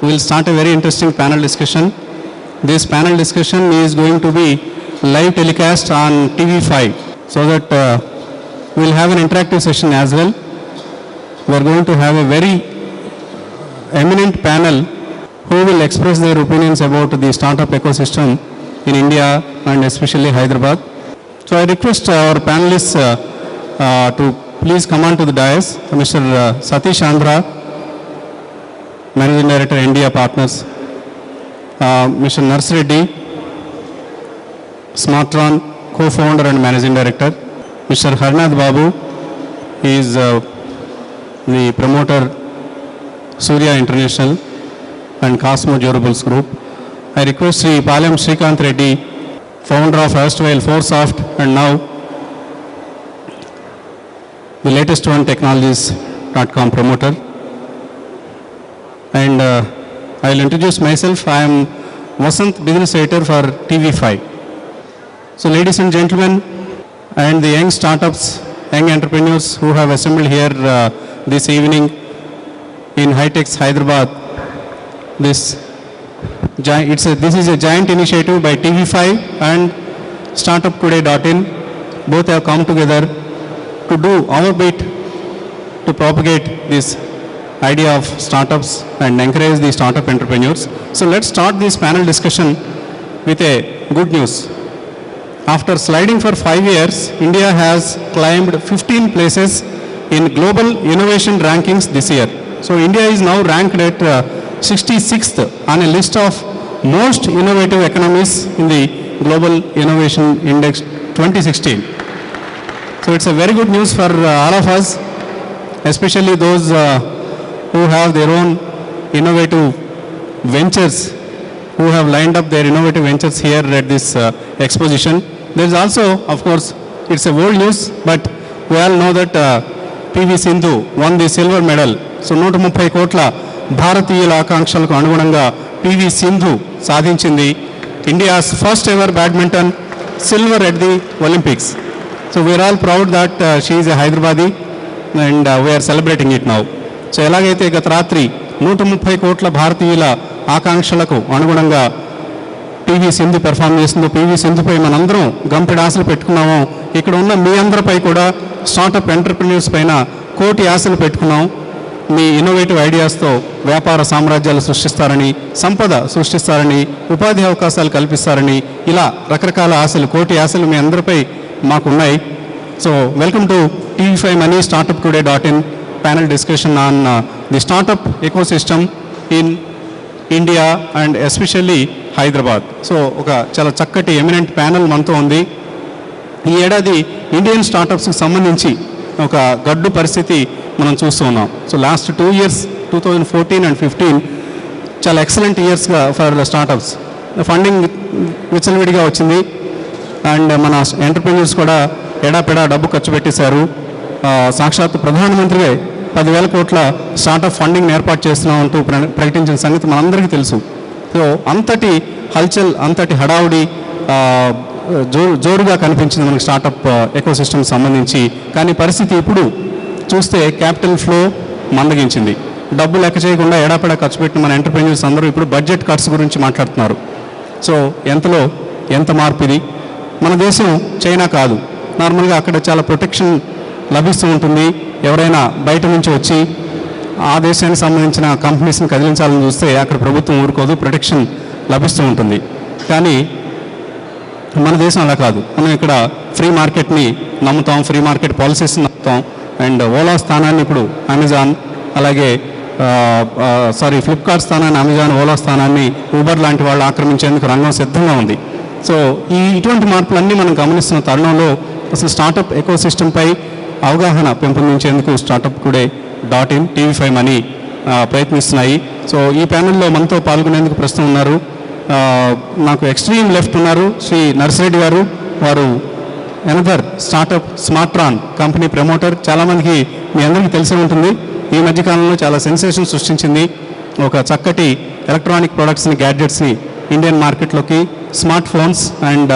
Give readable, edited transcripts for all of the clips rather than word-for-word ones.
we will start a very interesting panel discussion. This panel discussion is going to be live telecast on TV5, so that we will have an interactive session as well. We are going to have a very eminent panel who will express their opinions about the startup ecosystem in India and especially Hyderabad. So I request our panelists to please come on to the dais. Mr. Satish Andhra, Managing Director, India Partners. Mr. Nars Reddy, Smartron, Co-founder and Managing Director. Mr. Harnath Babu, he is the promoter, Surya International and Cosmo Durables Group. I request Sri Palem Srikanth Reddy, founder of erstwhile Foursoft and now the latest one technologies.com promoter. And I will introduce myself. I am Vasant, business editor for TV5. So ladies and gentlemen, and the young startups, young entrepreneurs who have assembled here this evening in Hitech's Hyderabad, this is a giant initiative by TV5 and StartupToday.in. Both have come together to do our bit to propagate this idea of startups and encourage the startup entrepreneurs. So let's start this panel discussion with a good news. After sliding for 5 years, India has climbed 15 places in global innovation rankings this year. So India is now ranked at 66th on a list of most innovative economies in the Global Innovation Index 2016. So it's a very good news for all of us, especially those who have their own innovative ventures, who have lined up their innovative ventures here at this exposition. There is also, of course, it's a world news, but we all know that PV Sindhu won the silver medal. So 130 కోట్ల భారతీయుల ఆకాంక్షలకు అనుగుణంగా PV Sindhu సాధించింది India's first ever badminton silver at the Olympics. So we are all proud that she is a Hyderabadi and we are celebrating it now. So ఎలాగైతే గత రాత్రి 130 కోట్ల భారతీయుల ఆకాంక్షలకు అనుగుణంగా పివి సింధు పెర్ఫామ్ చేసిందో, పివి సింధుపై మనందరం గంపెడు ఆశలు పెట్టుకున్నామో, ఇక్కడ ఉన్న మీ అందరిపై కూడా స్టార్టప్ ఎంటర్ప్రెన్యూర్స్ పైన కోటి ఆశలు పెట్టుకున్నాం. మీ ఇన్నోవేటివ్ ఐడియాస్తో వ్యాపార సామ్రాజ్యాలు సృష్టిస్తారని, సంపద సృష్టిస్తారని, ఉపాధి అవకాశాలు కల్పిస్తారని, ఇలా రకరకాల ఆశలు, కోటి ఆశలు మీ అందరిపై మాకున్నాయి. So welcome to TV5 Money StartupToday.in panel discussion on the startup ecosystem in India and especially Hyderabad. So ఒక చాలా చక్కటి ఎమినెంట్ ప్యానల్ మనతో ఉంది. ఈ ఏడాది ఇండియన్ స్టార్టప్స్కి సంబంధించి ఒక గడ్డు పరిస్థితి మనం చూస్తూ ఉన్నాం. సో లాస్ట్ 2 years 2014 and 2015 చాలా ఎక్సలెంట్ ఇయర్స్గా ఫర్ ద స్టార్టప్స్. ఫండింగ్ విచ్చలవిడిగా వచ్చింది అండ్ మన ఎంటర్ప్రెన్యూర్స్ కూడా ఎడాపెడా డబ్బు ఖర్చు పెట్టేశారు. సాక్షాత్ ప్రధానమంత్రిగా 10,000 కోట్ల స్టార్టప్ ఫండింగ్ ఏర్పాటు చేస్తున్నాం అంటూ ప్రకటించిన సంగతి మనందరికీ తెలుసు. సో అంతటి హల్చల్, అంతటి హడావుడి జోరుగా కనిపించింది మనకి స్టార్టప్ ఎకోసిస్టమ్ సంబంధించి. కానీ పరిస్థితి ఇప్పుడు చూస్తే క్యాపిటల్ ఫ్లో మందగించింది. డబ్బు లెక్క చేయకుండా ఎడాపెడా ఖర్చు పెట్టిన మన ఎంటర్ప్రెన్యూర్స్ అందరూ ఇప్పుడు బడ్జెట్ కట్స్ గురించి మాట్లాడుతున్నారు. సో ఎంతలో ఎంత మార్పు ఇది? మన దేశం చైనా కాదు. నార్మల్గా అక్కడ చాలా ప్రొటెక్షన్ లభిస్తూ ఉంటుంది. ఎవరైనా బయట నుంచి వచ్చి ఆ దేశానికి సంబంధించిన కంపెనీస్ని కదిలించాలని చూస్తే అక్కడ ప్రభుత్వం ఊరుకోదు, ప్రొటెక్షన్ లభిస్తూ ఉంటుంది. కానీ మన దేశం అలా కాదు. మనం ఇక్కడ ఫ్రీ మార్కెట్ని నమ్ముతాం, ఫ్రీ మార్కెట్ పాలసీస్ని నమ్ముతాం. అండ్ ఓలా స్థానాన్ని ఇప్పుడు అమెజాన్, అలాగే ఫ్లిప్కార్ట్ స్థానాన్ని అమెజాన్, ఓలా స్థానాన్ని ఊబర్ లాంటి వాళ్ళు ఆక్రమించేందుకు రంగం సిద్ధంగా ఉంది. సో ఇటువంటి మార్పులన్నీ మనం గమనిస్తున్న తరుణంలో అసలు స్టార్టప్ ఎకోసిస్టంపై అవగాహన పెంపొందించేందుకు StartupToday.in, TV5 Money ప్రయత్నిస్తున్నాయి. సో ఈ ప్యానెల్లో మనతో పాల్గొనేందుకు ప్రస్తుతం ఉన్నారు, నాకు ఎక్స్ట్రీమ్ లెఫ్ట్ ఉన్నారు శ్రీ నర్స్ రెడ్డి గారు. వారు another startup Smartron company promoter. చాలామందికి మీ అందరికీ తెలిసే ఉంటుంది, ఈ మధ్యకాలంలో చాలా సెన్సేషన్ సృష్టించింది. ఒక చక్కటి ఎలక్ట్రానిక్ ప్రొడక్ట్స్ని, గ్యాడ్జెట్స్ని ఇండియన్ మార్కెట్లోకి, స్మార్ట్ ఫోన్స్ అండ్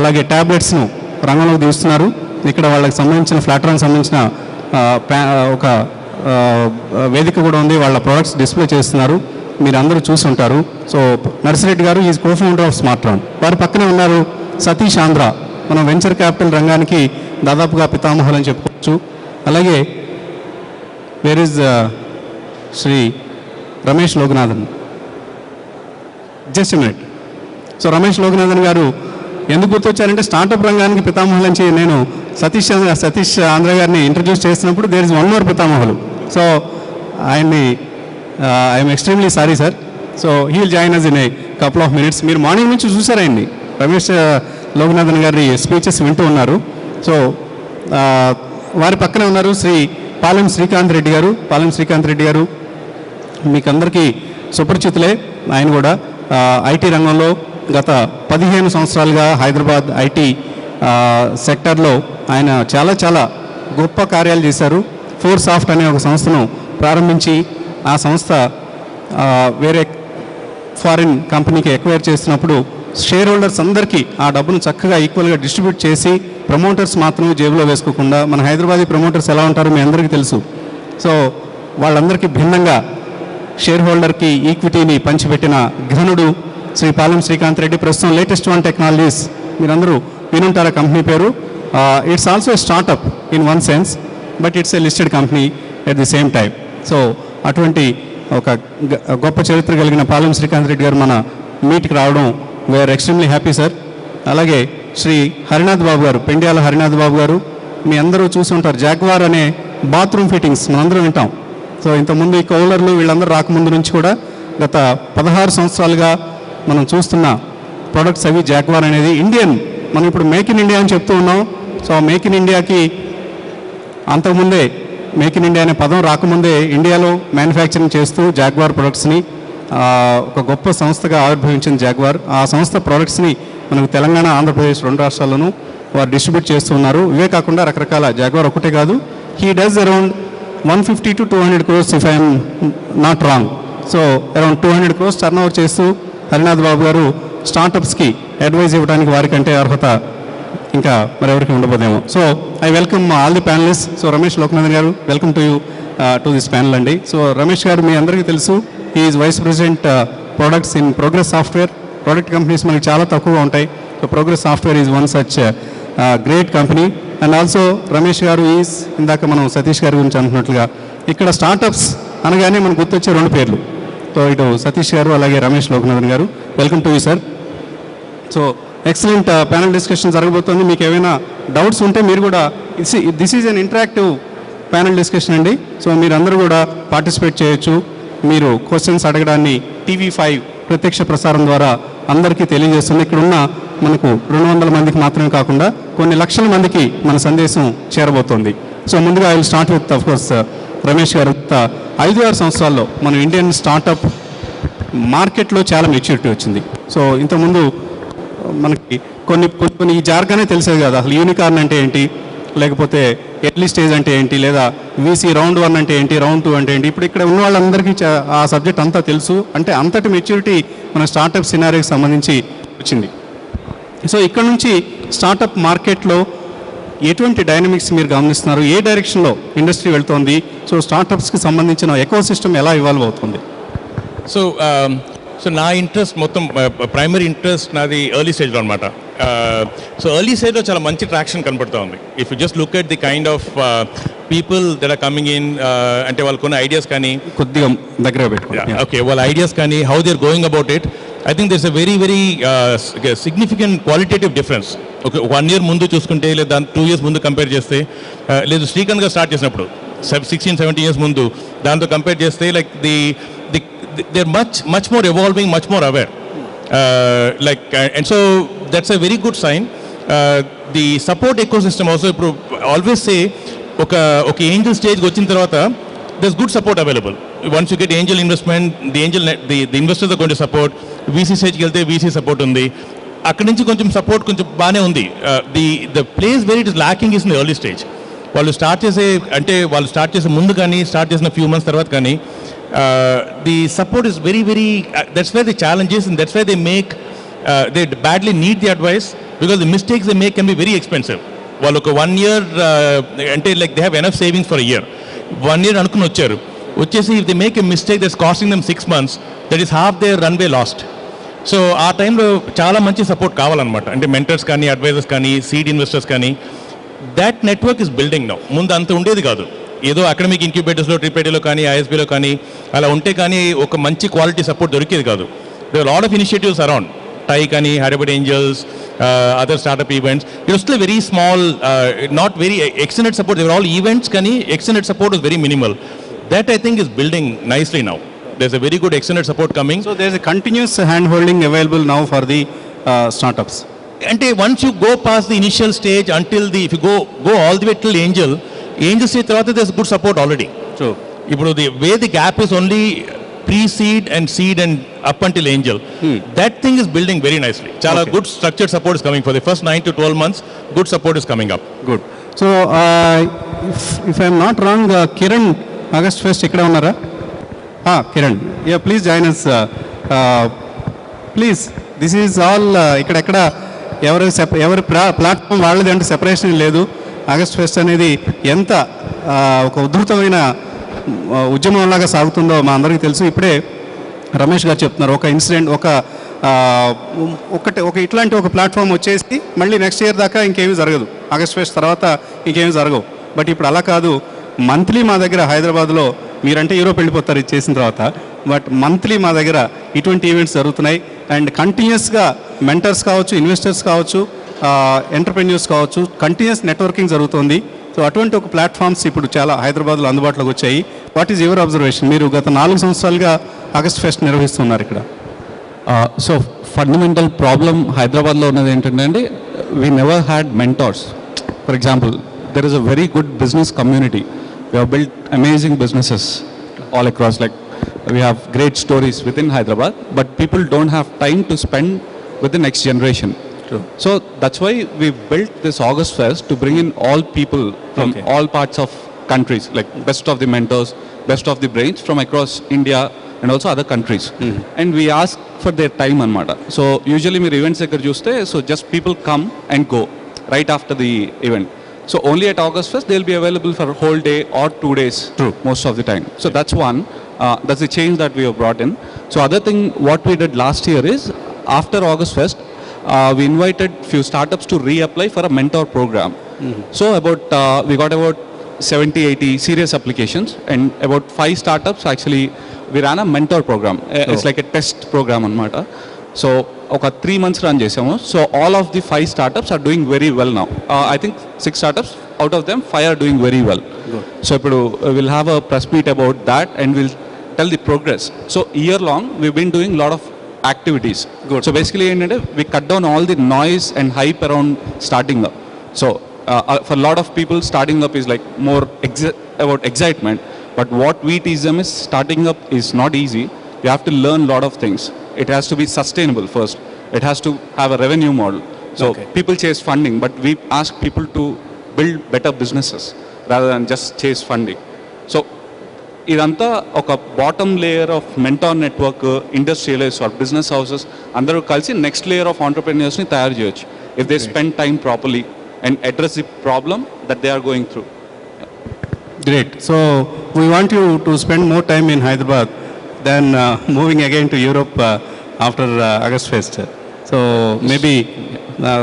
అలాగే ట్యాబ్లెట్స్ను రంగంలోకి తీస్తున్నారు. ఇక్కడ వాళ్ళకి సంబంధించిన ఫ్లాట్రాన్ సంబంధించిన ఒక వేదిక కూడా ఉంది, వాళ్ళ ప్రోడక్ట్స్ డిస్ప్లే చేస్తున్నారు, మీరు అందరూ చూసి ఉంటారు. సో నర్సిరెడ్డి గారు ఈజ్ కో-ఫౌండర్ ఆఫ్ స్మార్ట్రాన్. వారి పక్కనే ఉన్నారు సతీష్ ఆంధ్ర, మనం వెంచర్ క్యాపిటల్ రంగానికి దాదాపుగా పితామహులు అని చెప్పుకోవచ్చు. అలాగే where is Shri Ramesh Loganathan, just minute. So Ramesh Loganathan garu ఎందుకు గుర్తొచ్చారంటే స్టార్టప్ రంగానికి పితామహులు అని నేను సతీష్ ఆంధ్ర గారిని ఇంట్రడ్యూస్ చేసినప్పుడు దేర్ ఇస్ వన్ మోర్ పితామహులు. సో ఆయన్ని I'm extremely sorry sir. So he will join us in a couple of minutes. మీరు మార్నింగ్ నుంచి చూసారు ఆయన్ని, రమేష్ లోగనాథన్ గారి స్పీచెస్ వింటూ ఉన్నారు. సో వారి పక్కనే ఉన్నారు శ్రీ పాలెం శ్రీకాంత్ రెడ్డి గారు. పాలెం శ్రీకాంత్ రెడ్డి గారు మీకు అందరికీ సుపరిచితులే. ఆయన కూడా ఐటీ రంగంలో గత 15 సంవత్సరాలుగా హైదరాబాద్ ఐటీ సెక్టర్లో ఆయన చాలా చాలా గొప్ప కార్యాలు చేశారు. ఫోర్సాఫ్ట్ అనే ఒక సంస్థను ప్రారంభించి ఆ సంస్థ వేరే ఫారిన్ కంపెనీకి ఎక్వైర్ చేసినప్పుడు షేర్ హోల్డర్స్ అందరికీ ఆ డబ్బును చక్కగా ఈక్వల్గా డిస్ట్రిబ్యూట్ చేసి ప్రమోటర్స్ మాత్రమే జేబులో వేసుకోకుండా, మన హైదరాబాదీ ప్రమోటర్స్ ఎలా ఉంటారో మీ అందరికీ తెలుసు. సో వాళ్ళందరికీ భిన్నంగా షేర్ హోల్డర్కి ఈక్విటీని పంచిపెట్టిన ఘనుడు శ్రీ పాలెం శ్రీకాంత్ రెడ్డి. ప్రస్తుతం లేటెస్ట్ వన్ టెక్నాలజీస్ మీరందరూ వినుంటారు ఆ కంపెనీ పేరు. It's also a startup in one sense, but it's a listed company at the same time. So అటువంటి ఒక గొప్ప చరిత్ర కలిగిన పాలెం శ్రీకాంత్ రెడ్డి గారు మన మీట్కి రావడం వీఆర్ ఎక్స్ట్రీమ్లీ హ్యాపీ సార్. అలాగే శ్రీ హరినాథ్ బాబు గారు, పెండ్యాల హరినాథ్ బాబు గారు, మీ అందరూ చూసి ఉంటారు, జాగ్వార్ అనే బాత్రూమ్ ఫిట్టింగ్స్ మనందరం వింటాం. సో ఇంతకుముందు ఈ కౌలర్లు వీళ్ళందరూ రాకముందు నుంచి కూడా గత 16 సంవత్సరాలుగా మనం చూస్తున్న ప్రొడక్ట్స్ అవి జాగ్వార్ అనేది ఇండియన్. మనం ఇప్పుడు మేక్ ఇన్ ఇండియా అని చెప్తూ ఉన్నాం. సో మేక్ ఇన్ ఇండియాకి అంతకుముందే మేక్ ఇన్ ఇండియా అనే పదం రాకముందే ఇండియాలో మ్యానుఫ్యాక్చరింగ్ చేస్తూ జాగ్వార్ ప్రొడక్ట్స్ని ఒక గొప్ప సంస్థగా ఆవిర్భవించిన జాగ్వార్. ఆ సంస్థ ప్రొడక్ట్స్ని మనకు తెలంగాణ, ఆంధ్రప్రదేశ్ 2 రాష్ట్రాల్లోనూ వారు డిస్ట్రిబ్యూట్ చేస్తూ ఉన్నారు. ఇవే కాకుండా రకరకాల జాగ్వార్ ఒకటే కాదు, he does around 150 to 200 crores if I'm not wrong. So around 200 crores turn over చేస్తూ హరినాథ్ బాబు గారు స్టార్టప్స్కి అడ్వైజ్ ఇవ్వడానికి వారికంటే అర్హత ఇంకా మరెవరికి ఉండబోదేమో. So I welcome all the panelist. So Ramesh Lokanathan గారు, welcome to you to this panel అండి. సో రమేష్ గారు మీ అందరికీ తెలుసు, he is vice president products in progress software. Product companies మనకి చాలా తక్కువగా ఉంటాయి. So progress software is one such great company. And also Ramesh గారు ఈజ్, ఇందాక మనం సతీష్ గారి గురించి అంటున్నట్లుగా ఇక్కడ స్టార్టప్స్ అనగానే మనకు గుర్తొచ్చే 2 పేర్లు. సో ఇటు సతీష్ గారు అలాగే రమేష్ లోకనాథన్ గారు, welcome to you sir. So excellent panel discussion జరగబోతోంది. మీకు ఏమైనా డౌట్స్ ఉంటే మీరు కూడా, this is an interactive panel discussion అండి. సో మీరందరూ కూడా పార్టిసిపేట్ చేయొచ్చు. మీరు క్వశ్చన్స్ అడగడాన్ని TV5 ప్రత్యక్ష ప్రసారం ద్వారా అందరికీ తెలియజేస్తుంది. ఇక్కడున్న మనకు 200 మందికి మాత్రమే కాకుండా కొన్ని లక్షల మందికి మన సందేశం చేరబోతోంది. సో ముందుగా I will start with of course Ramesh గారు. 5-6 సంవత్సరాల్లో మన ఇండియన్ స్టార్టప్ మార్కెట్లో చాలా మెచ్యూరిటీ వచ్చింది. సో ఇంతకుముందు మనకి కొన్ని ఈ జార్గానే తెలిసేది కాదు. అసలు యూనికార్న్ అంటే ఏంటి, లేకపోతే ఎర్లీ స్టేజ్ అంటే ఏంటి, లేదా VC రౌండ్ 1 అంటే ఏంటి, రౌండ్ 2 అంటే ఏంటి. ఇప్పుడు ఇక్కడ ఉన్న వాళ్ళందరికీ ఆ సబ్జెక్ట్ అంతా తెలుసు. అంటే అంతటి మెచ్యూరిటీ మన స్టార్టప్ సినారీకి సంబంధించి వచ్చింది. సో ఇక్కడ నుంచి స్టార్టప్ మార్కెట్లో ఎటువంటి డైనమిక్స్ మీరు గమనిస్తున్నారు, ఏ డైరెక్షన్లో ఇండస్ట్రీ వెళ్తోంది, సో స్టార్టప్స్కి సంబంధించిన ఎకో సిస్టమ్ ఎలా ఇవాల్వ్ అవుతుంది? సో నా ఇంట్రెస్ట్ మొత్తం ప్రైమరీ ఇంట్రెస్ట్ నాది ఎర్లీ స్టేజ్లో అనమాట. సో ఎర్లీ స్టేజ్లో చాలా మంచి ట్రాక్షన్ కనపడుతూ ఉంది. If you just look at the kind of people that are coming in, అంటే వాళ్ళకు ఉన్న ఐడియాస్ కానీ కొద్దిగా దగ్గర పెట్టుకోండి. ఓకే, వాళ్ళ ఐడియాస్ కానీ how they are going about it, I think there's a very very significant qualitative difference. ఒక 1 year ముందు చూసుకుంటే, లేదా 2 years ముందు కంపేర్ చేస్తే, లేదు శ్రీకాంత్ గారు స్టార్ట్ చేసినప్పుడు 16-17 years ముందు దాంతో కంపేర్ చేస్తే, like they're much more evolving, much more aware, and so that's a very good sign. The support ecosystem also, always say okay angel stage ki vachin tarvata there's good support available. Once you get angel investment, the investors are going to support. VC stage ki velte VC support undi, akkadi nunchi koncham support koncham baane undi. The place where it is lacking is in the early stage. వాళ్ళు start చేసే ముందు కానీ, start చేసిన few months తర్వాత కానీ, the support is very very that's where the challenge is, and that's where they badly need the advice, because the mistakes they make can be very expensive. వాళ్ళు ఒక 1 year అంటే like they have enough savings for a year. 1 year అనుకుని వచ్చారు. వచ్చేసి if they make a mistake that's costing them 6 months, that is half their runway lost. So ఆ టైంలో చాలా మంచి సపోర్ట్ కావాలన్నమాట. అంటే మెంటర్స్ కానీ, అడ్వైజర్స్ కానీ, సీడ్ ఇన్వెస్టర్స్ కానీ. That network is building now. ముందు అంత ఉండేది కాదు. ఏదో అకాడమిక్ ఇంక్యుబేటర్స్లో, ట్రిపేడీలో కానీ, ఐఎస్బీలో కానీ అలా ఉంటే కానీ ఒక మంచి క్వాలిటీ సపోర్ట్ దొరికేది కాదు. There lot of initiatives around TiE కానీ, Hyderabad Angels, other startup events. It was still very small, not very extended support. There all events కానీ extended support was very minimal. That I think is building nicely now. There's a very good extended support coming. So there's a continuous hand-holding available now for the startups. And once you go past the initial stage until if you go all the way till angel stage tarvata there's good support already. True. Ipudu the way the gap is only pre-seed and seed and up until angel. That thing is building very nicely. Chala good structured support is coming for the first 9 to 12 months. Good support is coming up. Good. So if I'm not wrong, Kiran, August Fest ikkada unnara? Kiran, yeah, please join us. Please, this is all ikkada ఎవరి platform వాళ్ళది అంటే separation లేదు. August pest అనేది ఎంత ఒక ఉధృతమైన ఉద్యమంలాగా సాగుతుందో మా అందరికీ తెలుసు. ఇప్పుడే రమేష్ గారు చెప్తున్నారు, ఒక ఇన్సిడెంట్, ఒక ఇట్లాంటి ఒక ప్లాట్ఫామ్ వచ్చేసి మళ్ళీ నెక్స్ట్ ఇయర్ దాకా ఇంకేమీ జరగదు. ఆగస్ట్ ఫెస్ట్ తర్వాత ఇంకేమీ జరగవు. బట్ ఇప్పుడు అలా కాదు. మంత్లీ మా దగ్గర హైదరాబాద్లో, మీరంటే యూరోప్ వెళ్ళిపోతారు ఇది చేసిన తర్వాత, బట్ మంత్లీ మా దగ్గర ఇటువంటి ఈవెంట్స్ జరుగుతున్నాయి. అండ్ కంటిన్యూస్గా మెంటర్స్ కావచ్చు, ఇన్వెస్టర్స్ కావచ్చు, ఎంటర్ప్రెన్యూర్స్ కావచ్చు, కంటిన్యూస్ నెట్వర్కింగ్ జరుగుతుంది. సో అటువంటి ఒక ప్లాట్ఫామ్స్ ఇప్పుడు చాలా హైదరాబాద్లో అందుబాటులోకి వచ్చాయి. What is your observation? మీరు గత 4 సంవత్సరాలుగా ఆగస్ట్ ఫెస్ట్ నిర్వహిస్తున్నారు ఇక్కడ. సో ఫండమెంటల్ ప్రాబ్లం హైదరాబాద్లో ఉన్నది ఏంటంటే అండి, we never had mentors. For example, there is a very good business community. We have built amazing businesses all across. Like, we have great stories within Hyderabad, but people don't have time to spend with the next generation. True. So that's why we built this August Fest to bring in all people from all parts of countries, like best of the mentors, best of the brains from across India and also other countries. And we ask for their time anamata. So usually meer events ekkada chuste, so just people come and go right after the event. So only at August Fest they'll be available for a whole day or 2 days. True. Most of the time. So that's one. That's the change that we have brought in. So other thing what we did last year is, after August Fest, we invited few startups to reapply for a mentor program. So we got about 70-80 serious applications, and about 5 startups actually we ran a mentor program. It's like a test program anamata. So ఒక 3 months run చేసాము. So all of the 5 startups are doing very well now. I think 6 startups, out of them 5 are doing very well. So ఇప్పుడు we'll have a press meet about that and we'll tell the progress. So year long we've been doing a lot of activities. Good. So basically ఏంటంటే we cut down all the noise and hype around starting up. So for a lot of people, starting up is like more about excitement, but what we teach them is starting up is not easy. You have to learn a lot of things. It has to be sustainable first. It has to have a revenue model. So people chase funding, but we ask people to build better businesses rather than just chase funding. So idantha oka bottom layer of mentor network, industrialists or business houses andaru kalisi next layer of entrepreneurs ni tayaru cheyochu if they spend time properly and address the problem that they are going through. Great. So we want you to spend more time in Hyderabad than moving again to Europe after August Fest. So maybe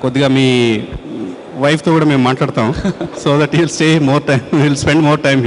కొద్దిగా మీ వైఫ్తో కూడా మేము మాట్లాడతాం, so that you'll stay more time, we'll spend more time here.